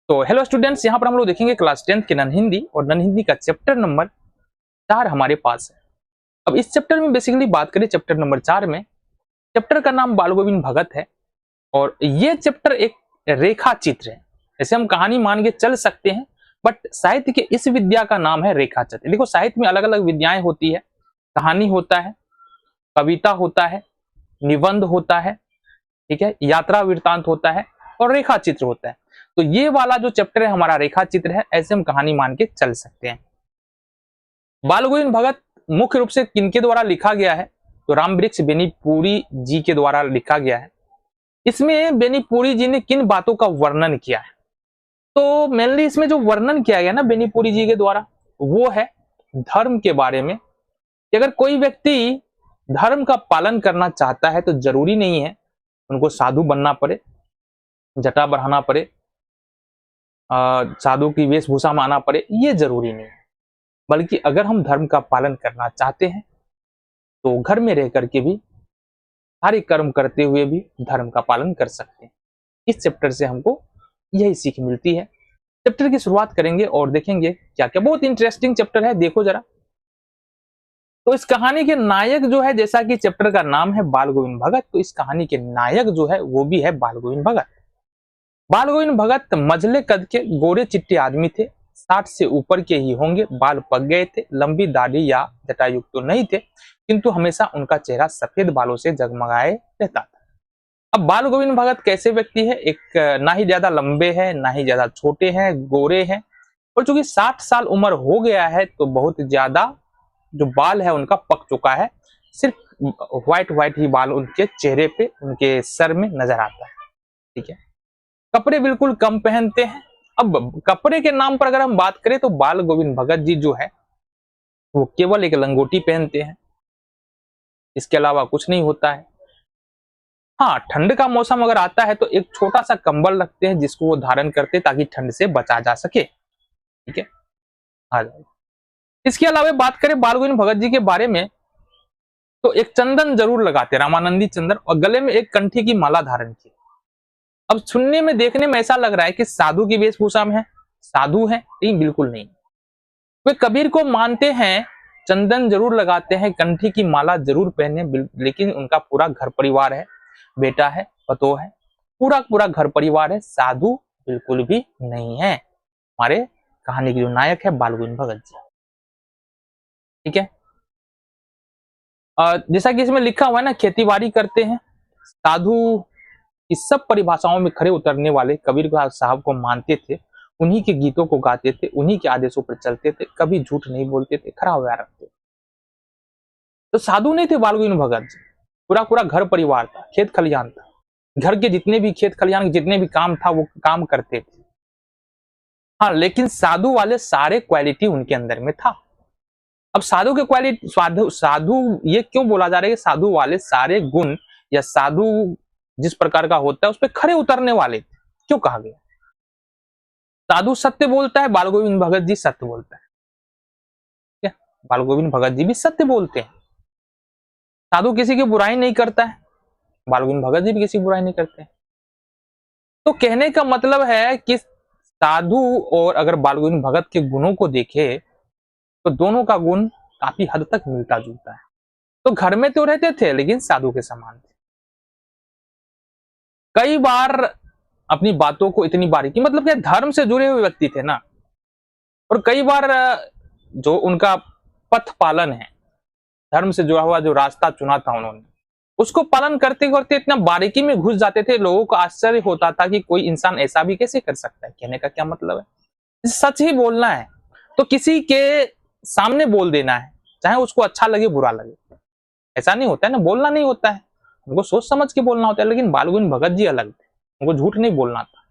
तो hello students, यहाँ पर हम लोग देखेंगे क्लास 10th के नन हिंदी और नन हिंदी का चैप्टर नंबर 4 हमारे पास है। अब इस चैप्टर में बेसिकली बात करें चैप्टर नंबर 4 में, चैप्टर का नाम बाल गोविंद भगत है और ये चैप्टर एक रेखा चित्र है। ऐसे हम कहानी मान के चल सकते हैं, बट साहित्य के इस विद्या का नाम है रेखा चित्र। देखो, साहित्य में अलग अलग विद्याएं होती है, कहानी होता है, कविता होता है, निबंध होता है, ठीक है, यात्रा वृत्तांत होता है और रेखा चित्र होता है। तो ये वाला जो चैप्टर है हमारा रेखा चित्र है, ऐसे हम कहानी मान के चल सकते हैं। बाल गोविंद भगत मुख्य रूप से किनके द्वारा लिखा गया है? तो रामवृक्ष बेनीपुरी जी के द्वारा लिखा गया है। इसमें बेनीपुरी जी ने किन बातों का वर्णन किया है? तो मेनली इसमें जो वर्णन किया गया ना बेनीपुरी जी के द्वारा, वो है धर्म के बारे में कि अगर कोई व्यक्ति धर्म का पालन करना चाहता है तो जरूरी नहीं है उनको साधु बनना पड़े, जटा बढ़ाना पड़े, साधु की वेशभूषा में आना पड़े, ये जरूरी नहीं है। बल्कि अगर हम धर्म का पालन करना चाहते हैं तो घर में रह करके भी सारे कर्म करते हुए भी धर्म का पालन कर सकते हैं। इस चैप्टर से हमको यही सीख मिलती है। चैप्टर की शुरुआत करेंगे और देखेंगे क्या क्या। बहुत इंटरेस्टिंग चैप्टर है, देखो जरा। तो इस कहानी के नायक जो है, जैसा कि चैप्टर का नाम है बाल गोविंद भगत, तो इस कहानी के नायक जो है वो भी है बाल गोविंद भगत। बाल गोविंद भगत मझले कद के गोरे चिट्टे आदमी थे, 60 से ऊपर के ही होंगे। बाल पक गए थे, लंबी दाढ़ी या जटायुक्त तो नहीं थे, किंतु हमेशा उनका चेहरा सफेद बालों से जगमगाए रहता था। अब बाल गोविंद भगत कैसे व्यक्ति है? एक ना ही ज्यादा लंबे हैं, ना ही ज्यादा छोटे हैं, गोरे हैं, और चूंकि 60 साल उम्र हो गया है तो बहुत ज्यादा जो बाल है उनका पक चुका है। सिर्फ व्हाइट व्हाइट ही बाल उनके चेहरे पे, उनके सर में नजर आता है, ठीक है। कपड़े बिल्कुल कम पहनते हैं। अब कपड़े के नाम पर अगर हम बात करें तो बाल गोविंद भगत जी जो है वो केवल एक लंगोटी पहनते हैं, इसके अलावा कुछ नहीं होता है। हाँ, ठंड का मौसम अगर आता है तो एक छोटा सा कंबल रखते हैं जिसको वो धारण करते हैं ताकि ठंड से बचा जा सके, ठीक है। आ जाए। इसके अलावा बात करें बाल गोविंद भगत जी के बारे में तो एक चंदन जरूर लगाते, रामानंदी चंदन, और गले में एक कंठी की माला धारण की। अब सुनने में देखने में ऐसा लग रहा है कि साधु की वेशभूषा में है, साधु है, लेकिन बिल्कुल नहीं। वे कबीर को मानते हैं, चंदन जरूर लगाते हैं, कंठी की माला जरूर पहने, लेकिन उनका पूरा घर परिवार है, बेटा है, पतोह है, पूरा पूरा घर परिवार है, साधु बिल्कुल भी नहीं है। हमारे कहानी के जो नायक है बाल गोविंद भगत जी, ठीक है। जैसा कि इसमें लिखा हुआ है ना, खेतीबाड़ी करते हैं, साधु इस सब परिभाषाओं में खरे उतरने वाले, कबीर साहब को मानते थे, उन्हीं के गीतों को गाते थे, उन्हीं के आदेशों पर चलते थे, कभी झूठ नहीं बोलते थे, खरा व्यवहार रखते थे। तो साधु नहीं थे बाल गोविंद भगत जी, पूरा पूरा घर परिवार था, खेत खलिहान था, घर के जितने भी खेत खलिहान जितने भी काम था वो काम करते थे। हाँ, लेकिन साधु वाले सारे क्वालिटी उनके अंदर में था। अब साधु के क्वालिटी, साधु साधु ये क्यों बोला जा रहा है कि साधु वाले सारे गुण या साधु जिस प्रकार का होता है उस पर खरे उतरने वाले थे, क्यों कहा गया? साधु सत्य बोलता है, बाल गोविंद भगत जी सत्य बोलता है, क्या? बाल गोविंद भगत जी भी सत्य बोलते हैं। साधु किसी की बुराई नहीं करता है, बाल गोविंद भगत जी भी किसी की बुराई नहीं करते हैं। तो कहने का मतलब है कि साधु और अगर बाल गोविंद भगत के गुणों को देखे तो दोनों का गुण काफी हद तक मिलता जुलता है। तो घर में तो रहते थे लेकिन साधु के समान थे। कई बार अपनी बातों को इतनी बारीकी, मतलब क्या, धर्म से जुड़े हुए व्यक्ति थे ना, और कई बार जो उनका पथ पालन है, धर्म से जुड़ा हुआ जो रास्ता चुना था उन्होंने, उसको पालन करते करते इतना बारीकी में घुस जाते थे, लोगों को आश्चर्य होता था कि कोई इंसान ऐसा भी कैसे कर सकता है। कहने का क्या मतलब है? सच ही बोलना है तो किसी के सामने बोल देना है, चाहे उसको अच्छा लगे बुरा लगे। ऐसा नहीं होता है ना, बोलना नहीं होता है, उनको सोच समझ के बोलना होता है। लेकिन बाल गोविंद भगत जी अलग थे, उनको झूठ नहीं बोलना था,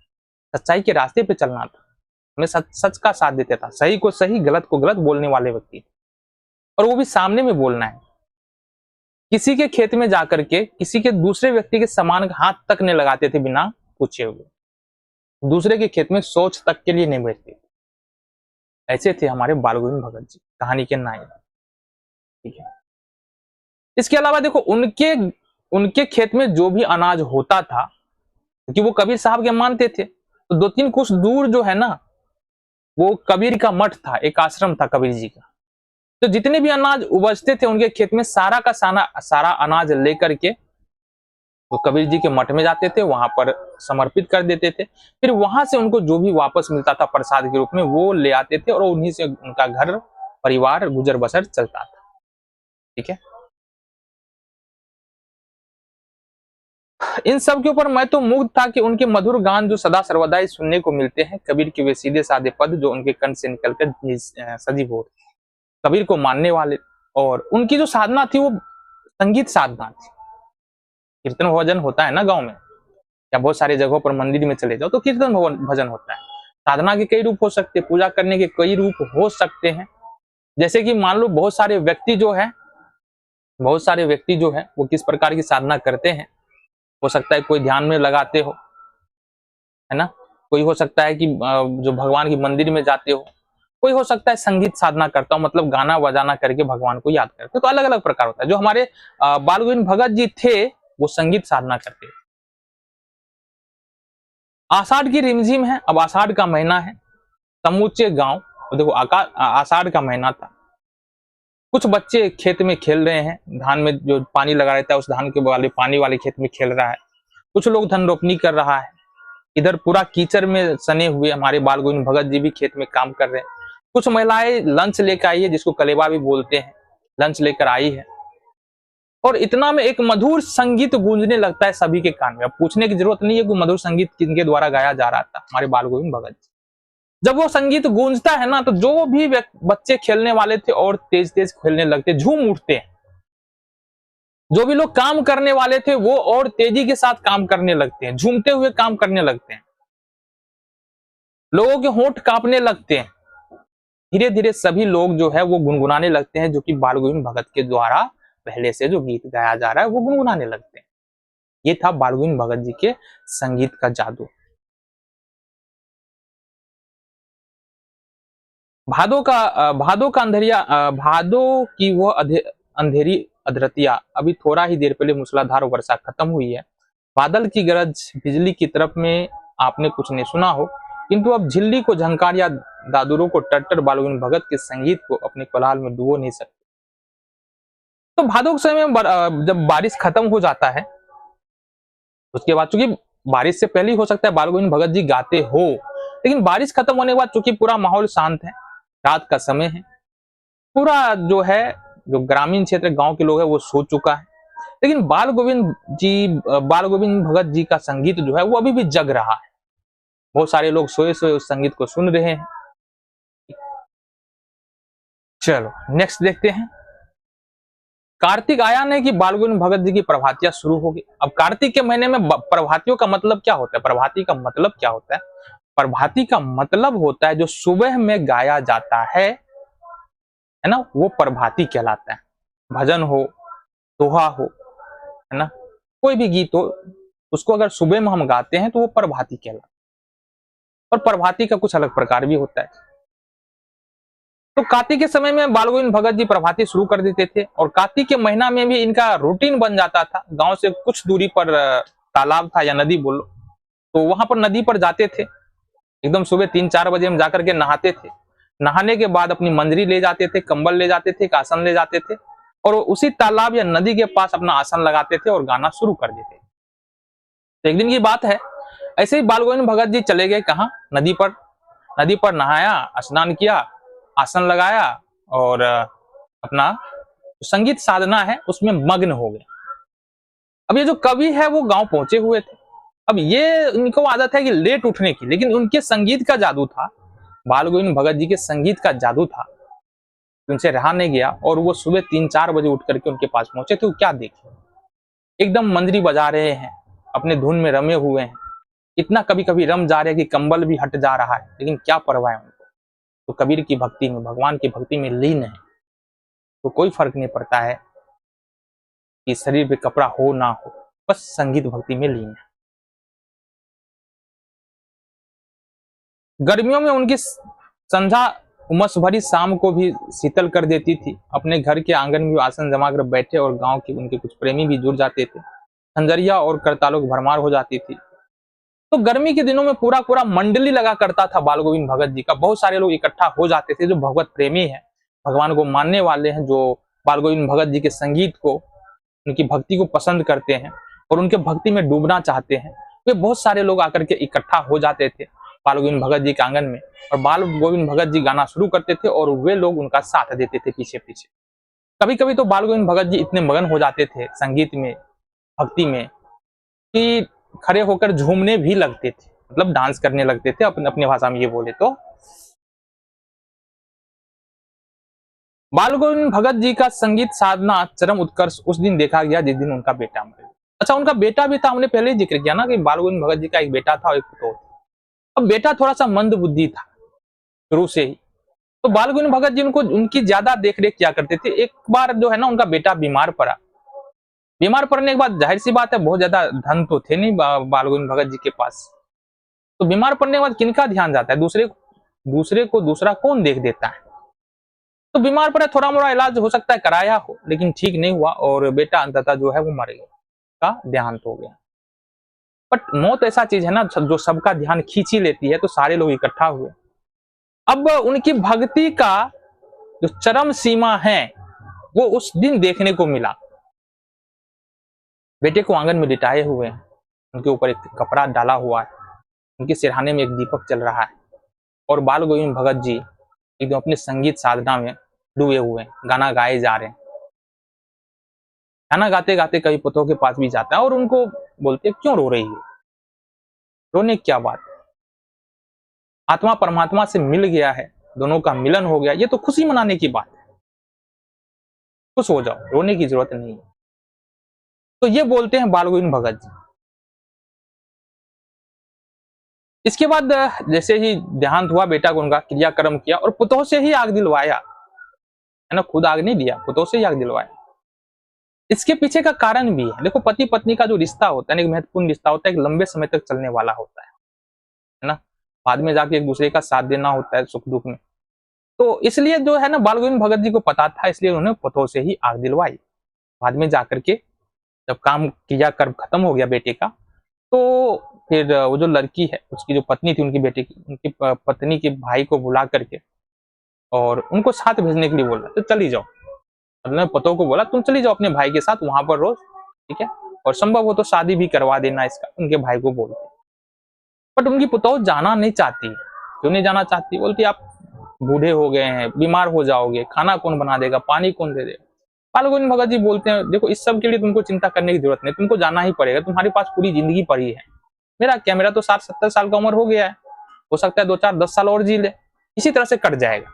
सच्चाई के रास्ते पे चलना था, उन्हें सच सच का साथ देता था, सही को सही गलत को गलत बोलने वाले व्यक्ति, और वो भी सामने में बोलना है। किसी के खेत में जाकर के किसी के दूसरे व्यक्ति के सामान का हाथ तक नहीं लगाते थे बिना पूछे हुए, दूसरे के खेत में सोच तक के लिए नहीं बैठते। ऐसे थे हमारे बाल गोविंद भगत जी, कहानी के नायक, ठीक है। इसके अलावा देखो, उनके उनके खेत में जो भी अनाज होता था, क्योंकि वो कबीर साहब के मानते थे, तो 2-3 कोस दूर जो है ना, वो कबीर का मठ था, एक आश्रम था कबीर जी का। तो जितने भी अनाज उपजते थे उनके खेत में, सारा का सारा अनाज लेकर के वो कबीर जी के मठ में जाते थे, वहां पर समर्पित कर देते थे। फिर वहां से उनको जो भी वापस मिलता था प्रसाद के रूप में, वो ले आते थे और उन्हीं से उनका घर परिवार गुजर बसर चलता था। ठीक है, इन सब के ऊपर मैं तो मुग्ध था कि उनके मधुर गान जो सदा सर्वदा ही सुनने को मिलते हैं, कबीर के वे सीधे साधे पद जो उनके कंठ से निकलकर सजीव हो, कबीर को मानने वाले। और उनकी जो साधना थी वो संगीत साधना थी। कीर्तन भजन होता है ना गांव में, या बहुत सारी जगहों पर मंदिर में चले जाओ तो कीर्तन भजन होता है। साधना के कई रूप हो सकते हैं, पूजा करने के कई रूप हो सकते हैं। जैसे कि मान लो बहुत सारे व्यक्ति जो है वो किस प्रकार की साधना करते हैं। हो सकता है कोई ध्यान में लगाते हो, है ना, कोई हो सकता है कि जो भगवान के मंदिर में जाते हो, कोई हो सकता है संगीत साधना करता हो, मतलब गाना बजाना करके भगवान को याद करते हो। तो अलग अलग प्रकार होता है। जो हमारे बाल गोविंद भगत जी थे वो संगीत साधना करते थे। आषाढ़ की रिमझिम है, अब आषाढ़ का महीना है, समूचे गांव, तो देखो आषाढ़ का महीना था, कुछ बच्चे खेत में खेल रहे हैं, धान में जो पानी लगा रहता है उस धान के वाले पानी वाले खेत में खेल रहा है। कुछ लोग धन रोपनी कर रहा है। इधर पूरा कीचड़ में सने हुए हमारे बाल गोविंद भगत जी भी खेत में काम कर रहे हैं। कुछ महिलाएं लंच लेकर आई है, जिसको कलेवा भी बोलते हैं, लंच लेकर आई है। और इतना में एक मधुर संगीत गूंजने लगता है सभी के कान में। अब पूछने की जरूरत नहीं है कि मधुर संगीत किनके द्वारा गाया जा रहा था, हमारे बाल गोविंद भगत जी। जब वो संगीत गूंजता है ना, तो जो भी बच्चे खेलने वाले थे और तेज तेज खेलने लगते, झूम उठते हैं। जो भी लोग काम करने वाले थे वो और तेजी के साथ काम करने लगते हैं, झूमते हुए काम करने लगते हैं। लोगों के होंठ कांपने लगते हैं। धीरे धीरे सभी लोग जो है वो गुनगुनाने लगते हैं, जो कि बाल गोविंद भगत के द्वारा पहले से जो गीत गाया जा रहा है वो गुनगुनाने लगते हैं। ये था बाल गोविंद भगत जी के संगीत का जादू। भादो का अंधेरिया, भादो की वो अंधेरी अधरतिया, अभी थोड़ा ही देर पहले मूसलाधार वर्षा खत्म हुई है। बादल की गरज बिजली की तरफ में आपने कुछ नहीं सुना हो, किंतु अब झिल्ली को झंकार या दादुरों को टट्टर बाल गोविंद भगत के संगीत को अपने कोलाहल में डुबो नहीं सकते। तो भादो के समय में जब बारिश खत्म हो जाता है, उसके बाद चूंकि बारिश से पहले हो सकता है बाल गोविंद भगत जी गाते हो, लेकिन बारिश खत्म होने के बाद चूंकि पूरा माहौल शांत है, रात का समय है, पूरा जो है जो ग्रामीण क्षेत्र गांव के लोग है वो सो चुका है, लेकिन बाल गोविंद भगत जी का संगीत जो है वो अभी भी जग रहा है। बहुत सारे लोग सोए सोए उस संगीत को सुन रहे हैं। चलो नेक्स्ट देखते हैं। कार्तिक आया नहीं कि बाल गोविंद भगत जी की प्रभातियां शुरू हो गई। अब कार्तिक के महीने में प्रभातियों का मतलब क्या होता है? प्रभाती का मतलब क्या होता है? प्रभाती का मतलब होता है जो सुबह में गाया जाता है ना, वो प्रभाती कहलाता है। भजन हो, दोहा हो, है ना, कोई भी गीत हो, उसको अगर सुबह में हम गाते हैं तो वो प्रभाती कहलाता है। और प्रभाती का कुछ अलग प्रकार भी होता है। तो कार्तिक के समय में बाल गोविंद भगत जी प्रभाती शुरू कर देते थे, और कार्तिक के महीना में भी इनका रूटीन बन जाता था। गांव से कुछ दूरी पर तालाब था या नदी बोलो, तो वहां पर नदी पर जाते थे, एकदम सुबह 3-4 बजे हम जाकर के नहाते थे। नहाने के बाद अपनी मंजरी ले जाते थे, कंबल ले जाते थे, एक आसन ले जाते थे, और उसी तालाब या नदी के पास अपना आसन लगाते थे और गाना शुरू कर देते थे। तो एक दिन की बात है, ऐसे ही बाल गोविंद भगत जी चले गए कहा, नदी पर नहाया, स्नान किया, आसन लगाया और अपना संगीत साधना है उसमें मग्न हो गए। अब ये जो कवि है वो गांव पहुंचे हुए थे। अब ये इनको आदत है कि लेट उठने की, लेकिन उनके संगीत का जादू था, बाल गोविंद भगत जी के संगीत का जादू था, उनसे रहा नहीं गया, और वो सुबह 3-4 बजे उठ करके उनके पास पहुंचे। तो क्या देखे, एकदम मंजरी बजा रहे हैं, अपने धुन में रमे हुए हैं, इतना कभी कभी रम जा रहे हैं कि कंबल भी हट जा रहा है, लेकिन क्या परवाह है उनको। तो कबीर की भक्ति में, भगवान की भक्ति में लीन है, तो कोई फर्क नहीं पड़ता है कि शरीर पे कपड़ा हो ना हो, बस संगीत भक्ति में लीन है। गर्मियों में उनकी संध्या उमस भरी शाम को भी शीतल कर देती थी। अपने घर के आंगन में आसन जमा कर बैठे और गांव के उनके कुछ प्रेमी भी जुड़ जाते थे। खंजरिया और करतालों की भरमार हो जाती थी। तो गर्मी के दिनों में पूरा पूरा मंडली लगा करता था बाल गोविंद भगत जी का। बहुत सारे लोग इकट्ठा हो जाते थे जो भगवत प्रेमी है, भगवान को मानने वाले हैं, जो बाल गोविंद भगत जी के संगीत को, उनकी भक्ति को पसंद करते हैं और उनके भक्ति में डूबना चाहते हैं। वे बहुत सारे लोग आकर के इकट्ठा हो जाते थे बाल गोविंद भगत जी के आंगन में, और बाल गोविंद भगत जी गाना शुरू करते थे और वे लोग उनका साथ देते थे पीछे पीछे। कभी कभी तो बाल गोविंद भगत जी इतने मगन हो जाते थे संगीत में, भक्ति में, कि खड़े होकर झूमने भी लगते थे, मतलब डांस करने लगते थे, अपने अपने भाषा में ये बोले तो। बाल गोविंद भगत जी का संगीत साधना चरम उत्कर्ष उस दिन देखा गया जिस दिन उनका बेटा मर गया। अच्छा, उनका बेटा भी था, हमने पहले ही जिक्र किया ना कि बाल गोविंद भगत जी का एक बेटा था और एक पुतौह था। अब बेटा थोड़ा सा मंद बुद्धि था शुरू से ही, तो बाल गोविंद भगत जी उनको उनकी ज्यादा देख रेख किया करते थे। एक बार जो है ना, उनका बेटा बीमार पड़ा। बीमार पड़ने के बाद जाहिर सी बात है, बहुत ज्यादा धन तो थे नहीं बाल गोविंद भगत जी के पास, तो बीमार पड़ने के बाद किनका ध्यान जाता है, दूसरे को दूसरा कौन देख देता है। तो बीमार पड़े, थोड़ा मोड़ा इलाज हो सकता है कराया हो, लेकिन ठीक नहीं हुआ और बेटा अंततः जो है वो मर गया, का देहांत हो गया। बट मौत ऐसा चीज है ना जो सबका ध्यान खींच ही लेती है, तो सारे लोग इकट्ठा हुए। अब उनकी भक्ति का जो चरम सीमा है वो उस दिन देखने को मिला। बेटे को आंगन में लिटाए हुए हैं, उनके ऊपर एक कपड़ा डाला हुआ है, उनके सिरहाने में एक दीपक चल रहा है और बाल गोविंद भगत जी एकदम अपने संगीत साधना में डूबे हुए हैं, गाना गाए जा रहे हैं। गाना गाते गाते कभी पुतों के पास भी जाता है और उनको बोलते हैं, क्यों रो रही है, रोने क्या बात है, आत्मा परमात्मा से मिल गया है, दोनों का मिलन हो गया, ये तो खुशी मनाने की बात है, खुश हो जाओ, रोने की जरूरत नहीं है। तो ये बोलते हैं बाल गोविंद भगत जी। इसके बाद जैसे ही देहांत हुआ बेटा को, उनका क्रियाक्रम किया और पुतोह से ही आग दिलवाया, है ना, खुद आग नहीं दिया, पुतोह से ही आग दिलवाया। इसके पीछे का कारण भी है। देखो, पति पत्नी का जो रिश्ता होता है, एक महत्वपूर्ण रिश्ता होता है, एक लंबे समय तक चलने वाला होता है ना, बाद में जाके एक दूसरे का साथ देना होता है सुख दुख में। तो इसलिए जो है ना, बाल गोविंद भगत जी को पता था, इसलिए उन्होंने पुतोह से ही आग दिलवाई। बाद में जाकर के जब काम क्रियाक्रम खत्म हो गया बेटे का, तो फिर वो जो लड़की है, उसकी जो पत्नी थी उनकी बेटे की, उनकी पत्नी के भाई को बुला करके और उनको साथ भेजने के लिए बोला, तो चली जाओ, मतलब पतों को बोला तुम चली जाओ अपने भाई के साथ वहां पर रोज, ठीक है, और संभव हो तो शादी भी करवा देना इसका, उनके भाई को बोलते। बट उनकी पुतौह जाना नहीं चाहती। क्यों नहीं जाना चाहती? बोलती आप बूढ़े हो गए हैं, बीमार हो जाओगे, खाना कौन बना देगा, पानी कौन दे देगा। बाल गोविंद भगत जी बोलते हैं, देखो इस सब के लिए तुमको चिंता करने की जरूरत नहीं, तुमको जाना ही पड़ेगा, तुम्हारे पास पूरी जिंदगी पड़ी है। मेरा क्या, मेरा तो 60-70 साल का उम्र हो गया है, हो सकता है 2-4-10 साल और जी ले, इसी तरह से कट जाएगा।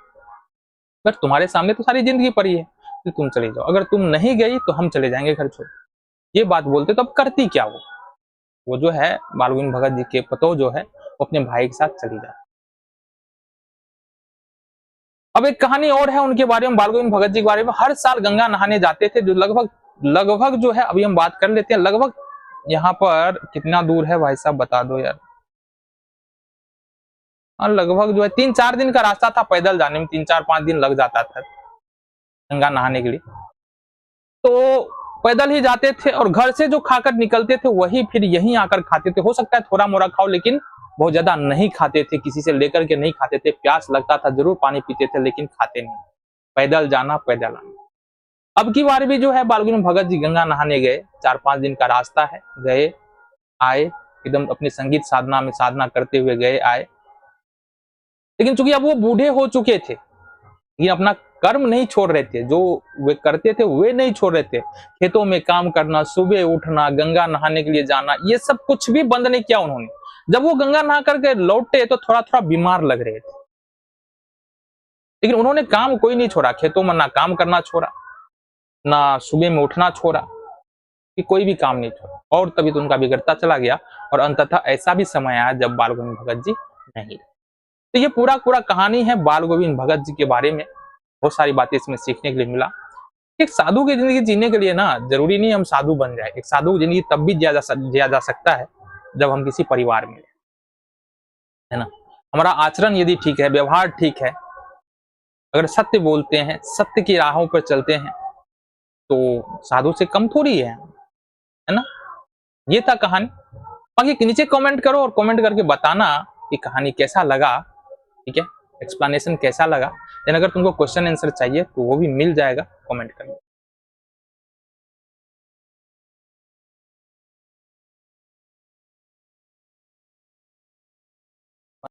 बट तुम्हारे सामने तो सारी जिंदगी पड़ी है, तो तुम चले जाओ, अगर तुम नहीं गई तो हम चले जाएंगे घर छोड़। ये बात बोलते तो अब करती क्या वो जो है बाल गोविंद भगत जी के पतोह जो है वो अपने भाई के साथ चली जाती। अब एक कहानी और है उनके बारे में, बाल गोविंद भगत जी के बारे में। हर साल गंगा नहाने जाते थे, जो लगभग जो है, अभी हम बात कर लेते हैं, लगभग यहाँ पर कितना दूर है भाई साहब बता दो यार। लगभग जो है 3-4 दिन का रास्ता था, पैदल जाने में 3-4-5 दिन लग जाता था गंगा नहाने के लिए। तो पैदल ही जाते थे और घर से जो खाकर निकलते थे वही फिर यहीं आकर खाते थे। हो सकता है थोड़ा मोड़ा खाओ, लेकिन बहुत ज्यादा नहीं खाते थे, किसी से लेकर के नहीं खाते थे। प्यास लगता था जरूर पानी पीते थे, लेकिन खाते नहीं। पैदल जाना, पैदल आना। अब की बार भी जो है बाल गोविंद भगत जी गंगा नहाने गए, 4-5 दिन का रास्ता है, गए आए, एकदम अपनी संगीत साधना में साधना करते हुए गए आए। लेकिन चूंकि अब वो बूढ़े हो चुके थे, लेकिन अपना कर्म नहीं छोड़ रहे थे, जो वे करते थे वे नहीं छोड़ रहे थे। खेतों में काम करना, सुबह उठना, गंगा नहाने के लिए जाना, ये सब कुछ भी बंद नहीं किया उन्होंने। जब वो गंगा नहा करके लौटे तो थोड़ा थोड़ा बीमार लग रहे थे, लेकिन उन्होंने काम कोई नहीं छोड़ा। खेतों में ना काम करना छोड़ा, ना सुबह में उठना छोड़ा, कि कोई भी काम नहीं छोड़ा। और तभी तो उनका बिगड़ता चला गया और अंततः ऐसा भी समय आया जब बाल गोविंद भगत जी नहीं। तो ये पूरा कहानी है बाल गोविंद भगत जी के बारे में। बहुत सारी बातें इसमें सीखने के लिए मिला। एक साधु की जिंदगी जीने के लिए ना जरूरी नहीं हम साधु बन जाए। एक साधु की जिंदगी तब भी जिया जा सकता है जब हम किसी परिवार में है ना। हमारा आचरण यदि ठीक है, व्यवहार ठीक है, अगर सत्य बोलते हैं, सत्य की राहों पर चलते हैं, तो साधु से कम थोड़ी है ना। ये था कहानी। बाकी नीचे कमेंट करो और कमेंट करके बताना कि कहानी कैसा लगा, ठीक है, एक्सप्लेनेशन कैसा लगा। देन अगर तुमको क्वेश्चन आंसर चाहिए तो वो भी मिल जाएगा कमेंट करके।